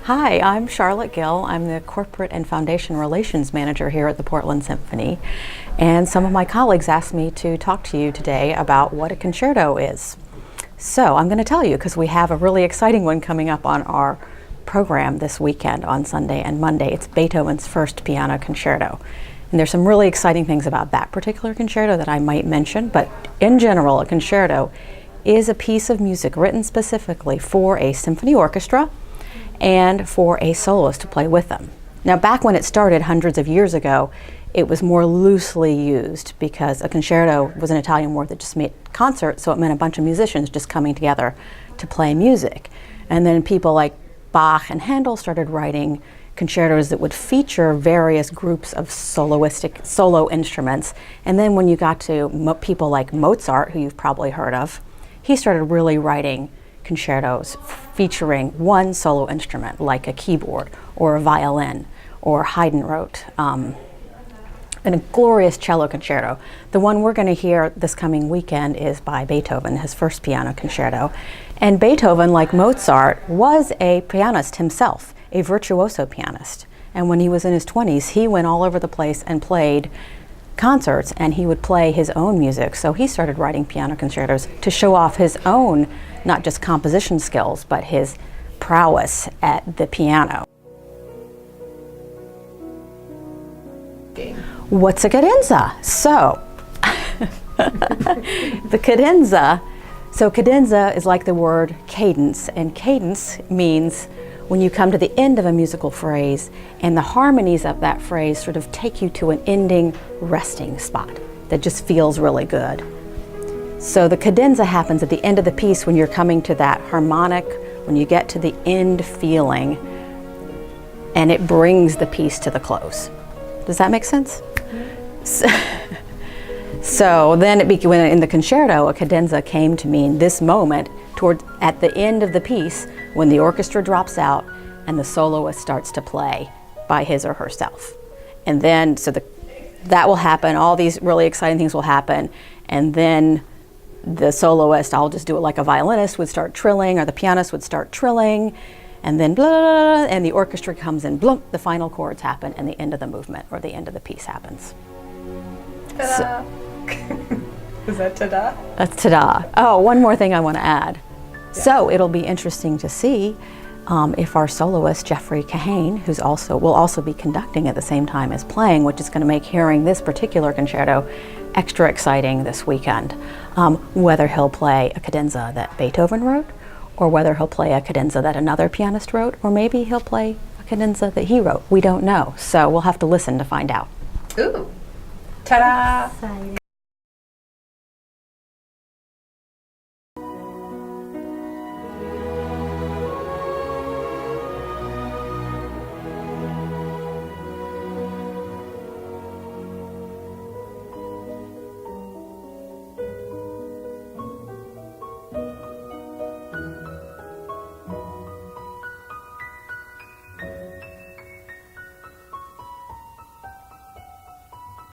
Hi, I'm Charlotte Gill. I'm the Corporate and Foundation Relations Manager here at the Portland Symphony. And some of my colleagues asked me to talk to you today about what a concerto is. So I'm going to tell you because we have a really exciting one coming up on our program this weekend on Sunday and Monday. It's Beethoven's first piano concerto. And there's some really exciting things about that particular concerto that I might mention, but in general, a concerto is a piece of music written specifically for a symphony orchestra and for a soloist to play with them. Now, back when it started hundreds of years ago, it was more loosely used because a concerto was an Italian word that just meant concert, so it meant a bunch of musicians just coming together to play music. And then people like Bach and Handel started writing concertos that would feature various groups of solo instruments. And then when you got to people like Mozart, who you've probably heard of, he started really writing concertos featuring one solo instrument, like a keyboard or a violin, or Haydn wrote a glorious cello concerto. The one we're going to hear this coming weekend is by Beethoven, his first piano concerto. And Beethoven, like Mozart, was a pianist himself, a virtuoso pianist. And when he was in his 20s, he went all over the place and played concerts, and he would play his own music. So he started writing piano concertos to show off his own, not just composition skills, but his prowess at the piano. What's a cadenza? So, the cadenza, cadenza is like the word cadence, and cadence means when you come to the end of a musical phrase and the harmonies of that phrase sort of take you to an ending resting spot that just feels really good. So the cadenza happens at the end of the piece when you're coming to that harmonic, when you get to the end feeling, and it brings the piece to the close. Does that make sense? So then when in the concerto, a cadenza came to mean this moment at the end of the piece when the orchestra drops out and the soloist starts to play by his or herself. And then, that will happen, all these really exciting things will happen, and then the soloist, I'll just do it like a violinist, would start trilling, or the pianist would start trilling, and then blah, blah, blah, and the orchestra comes in, blump, the final chords happen, and the end of the movement, or the end of the piece happens. Ta-da! Is that ta-da? That's ta-da. Oh, one more thing I want to add. Yeah. So it'll be interesting to see if our soloist, Jeffrey Kahane, will also be conducting at the same time as playing, which is going to make hearing this particular concerto extra exciting this weekend. Whether he'll play a cadenza that Beethoven wrote, or whether he'll play a cadenza that another pianist wrote, or maybe he'll play a cadenza that he wrote. We don't know, so we'll have to listen to find out. Ooh, ta-da!